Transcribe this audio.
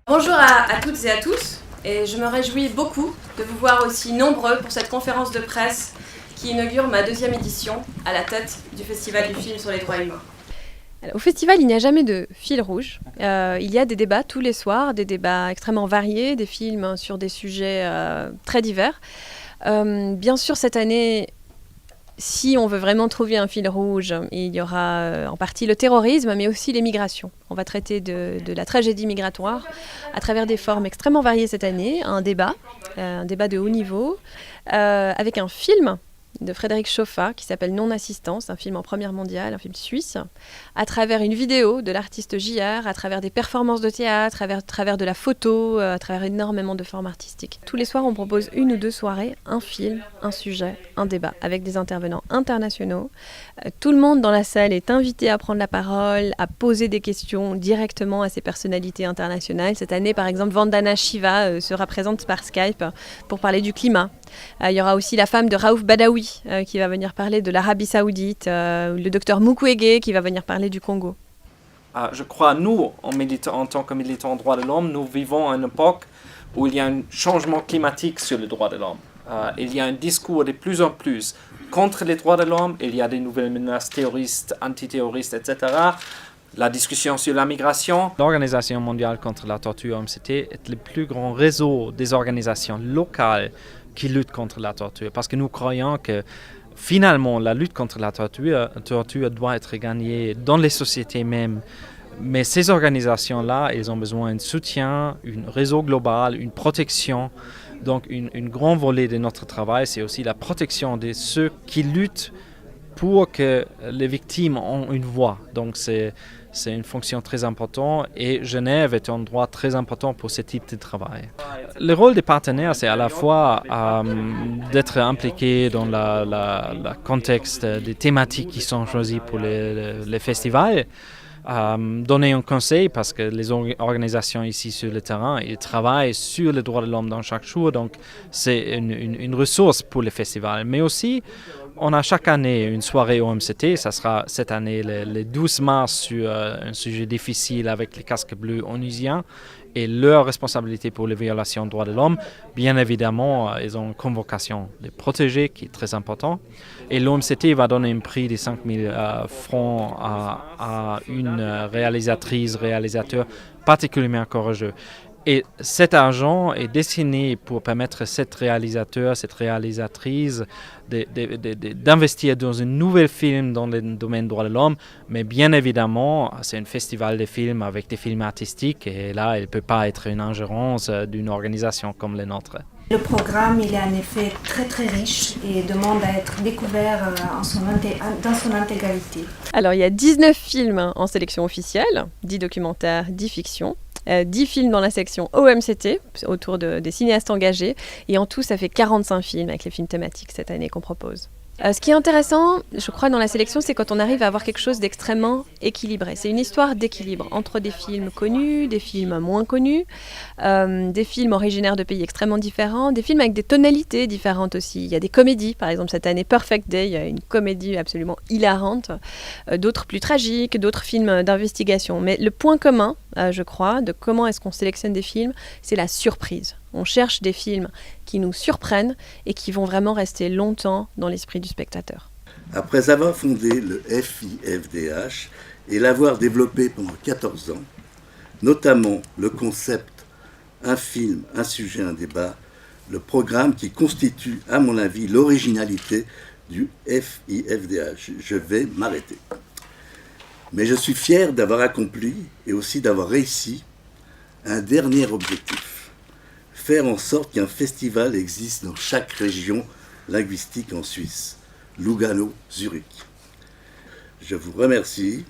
Bonjour à toutes et à tous, et je me réjouis beaucoup de vous voir aussi nombreux pour cette conférence de presse qui inaugure ma 2e édition à la tête du Festival du film sur les droits humains. Alors, au festival, il n'y a jamais de fil rouge. Il y a des débats tous les soirs, des débats extrêmement variés, des films sur des sujets très divers. Bien sûr, cette année, si on veut vraiment trouver un fil rouge, il y aura en partie le terrorisme, mais aussi les migrations. On va traiter de la tragédie migratoire à travers des formes extrêmement variées cette année. Un débat de haut niveau, avec un film de Frédéric Chauffat qui s'appelle Non-assistance, un film en première mondiale, un film suisse, à travers une vidéo de l'artiste JR, à travers des performances de théâtre, à travers de la photo, à travers énormément de formes artistiques. Tous les soirs, on propose 1 ou 2 soirées, un film, un sujet, un débat, avec des intervenants internationaux. Tout le monde dans la salle est invité à prendre la parole, à poser des questions directement à ces personnalités internationales. Cette année, par exemple, Vandana Shiva sera présente par Skype pour parler du climat. Il y aura aussi la femme de Raouf Badawi qui va venir parler de l'Arabie Saoudite, le docteur Mukwege qui va venir parler du Congo. Je crois, nous, en tant que militants des droits de l'homme, nous vivons à une époque où il y a un changement climatique sur les droits de l'homme. Il y a un discours de plus en plus contre les droits de l'homme, il y a des nouvelles menaces terroristes, antiterroristes, etc. La discussion sur la migration. L'Organisation mondiale contre la torture, OMCT, est le plus grand réseau des organisations locales qui luttent contre la torture. Parce que nous croyons que finalement, la lutte contre la torture doit être gagnée dans les sociétés mêmes. Mais ces organisations-là, elles ont besoin d'un soutien, un réseau global, une protection. Donc, une grande volet de notre travail, c'est aussi la protection de ceux qui luttent pour que les victimes aient une voix. Donc, c'est une fonction très importante et Genève est un endroit très important pour ce type de travail. Le rôle des partenaires, c'est à la fois d'être impliqués dans le contexte des thématiques qui sont choisies pour les festivals, donner un conseil parce que les organisations ici sur le terrain, ils travaillent sur les droits de l'homme dans chaque jour, donc c'est une ressource pour les festivals. Mais aussi, on a chaque année une soirée OMCT, ça sera cette année le 12 mars sur un sujet difficile avec les casques bleus onusiens et leur responsabilité pour les violations des droits de l'homme. Bien évidemment, ils ont une convocation de protéger qui est très important. Et l'OMCT va donner un prix de 5 000 francs à une réalisateur particulièrement courageux. Et cet argent est destiné pour permettre à cette réalisatrice d'investir dans un nouvel film dans le domaine des droits de l'homme. Mais bien évidemment, c'est un festival de films avec des films artistiques et là, il ne peut pas être une ingérence d'une organisation comme la nôtre. Le programme il est en effet très très riche et demande à être découvert dans son intégralité. Alors il y a 19 films en sélection officielle, 10 documentaires, 10 fictions. 10 films dans la section OMCT, autour des cinéastes engagés. Et en tout, ça fait 45 films avec les films thématiques cette année qu'on propose. Ce qui est intéressant, je crois, dans la sélection, c'est quand on arrive à avoir quelque chose d'extrêmement équilibré. C'est une histoire d'équilibre entre des films connus, des films moins connus, des films originaires de pays extrêmement différents, des films avec des tonalités différentes aussi. Il y a des comédies, par exemple cette année Perfect Day, il y a une comédie absolument hilarante, d'autres plus tragiques, d'autres films d'investigation. Mais le point commun, je crois, de comment est-ce qu'on sélectionne des films, c'est la surprise. On cherche des films qui nous surprennent et qui vont vraiment rester longtemps dans l'esprit du spectateur. Après avoir fondé le FIFDH et l'avoir développé pendant 14 ans, notamment le concept « un film, un sujet, un débat », le programme qui constitue, à mon avis, l'originalité du FIFDH. Je vais m'arrêter. Mais je suis fier d'avoir accompli et aussi d'avoir réussi un dernier objectif. Faire en sorte qu'un festival existe dans chaque région linguistique en Suisse, Lugano, Zurich. Je vous remercie.